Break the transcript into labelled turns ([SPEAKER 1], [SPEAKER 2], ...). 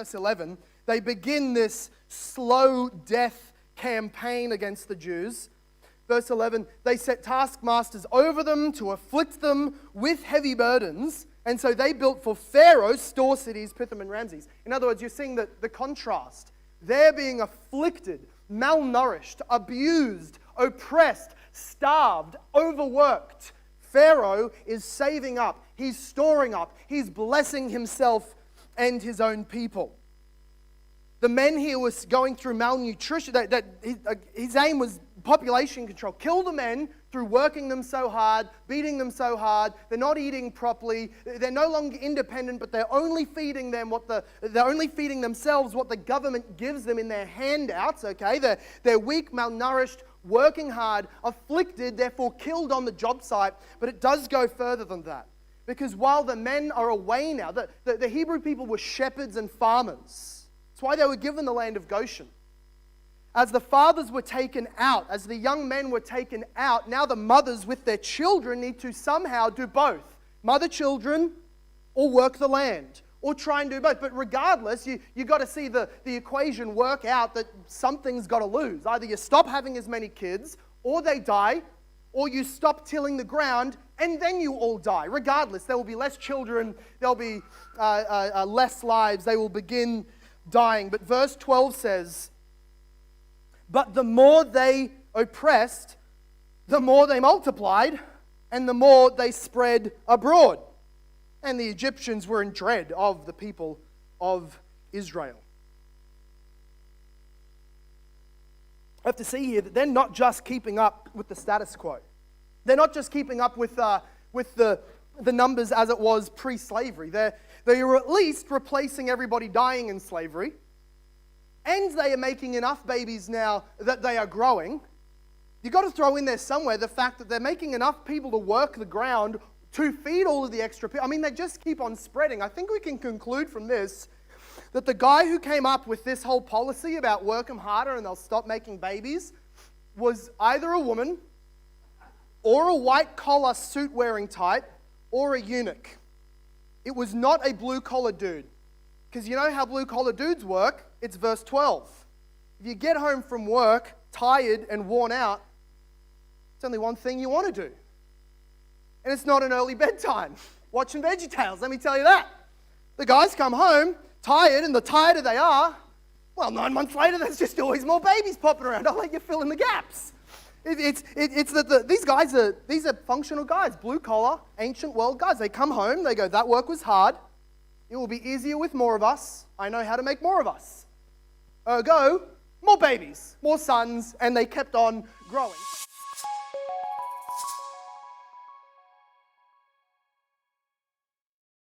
[SPEAKER 1] verse 11, they begin this slow death campaign against the Jews. Verse 11, they set taskmasters over them to afflict them with heavy burdens. And so they built for Pharaoh store cities, Pithom and Ramses. In other words, you're seeing the contrast. They're being afflicted, malnourished, abused, oppressed, starved, overworked. Pharaoh is saving up. He's storing up. He's blessing himself and his own people. The men here was going through malnutrition. His aim was population control. Kill the men through working them so hard, beating them so hard. They're not eating properly. They're no longer independent, but they're only feeding themselves what the government gives them in their handouts. Okay, they're weak, malnourished, working hard, afflicted, therefore killed on the job site. But it does go further than that, because while the men are away now, the Hebrew people were shepherds and farmers. That's why they were given the land of Goshen. As the fathers were taken out, as the young men were taken out, now the mothers with their children need to somehow do both. Mother children or work the land or try and do both. But regardless, you got to see the equation work out that something's got to lose. Either you stop having as many kids or they die, or you stop tilling the ground and then you all die. Regardless, there will be less children, there'll be less lives, they will begin dying. But verse 12 says, but the more they oppressed, the more they multiplied, and the more they spread abroad. And the Egyptians were in dread of the people of Israel. I have to see here that they're not just keeping up with the status quo. They're not just keeping up with the numbers as it was pre-slavery. They are at least replacing everybody dying in slavery. And they are making enough babies now that they are growing. You've got to throw in there somewhere the fact that they're making enough people to work the ground to feed all of the extra people. I mean, they just keep on spreading. I think we can conclude from this that the guy who came up with this whole policy about work them harder and they'll stop making babies was either a woman or a white-collar suit-wearing type or a eunuch. It was not a blue-collar dude. Because you know how blue-collar dudes work? It's verse 12. If you get home from work, tired and worn out, it's only one thing you want to do. And it's not an early bedtime. Watching VeggieTales, let me tell you that. The guys come home, tired, and the tireder they are, well, 9 months later, there's just always more babies popping around. I'll let you fill in the gaps. It's that these are functional guys, blue-collar, ancient world guys. They come home, they go, that work was hard. It will be easier with more of us. I know how to make more of us. Ergo, more babies, more sons, and they kept on growing.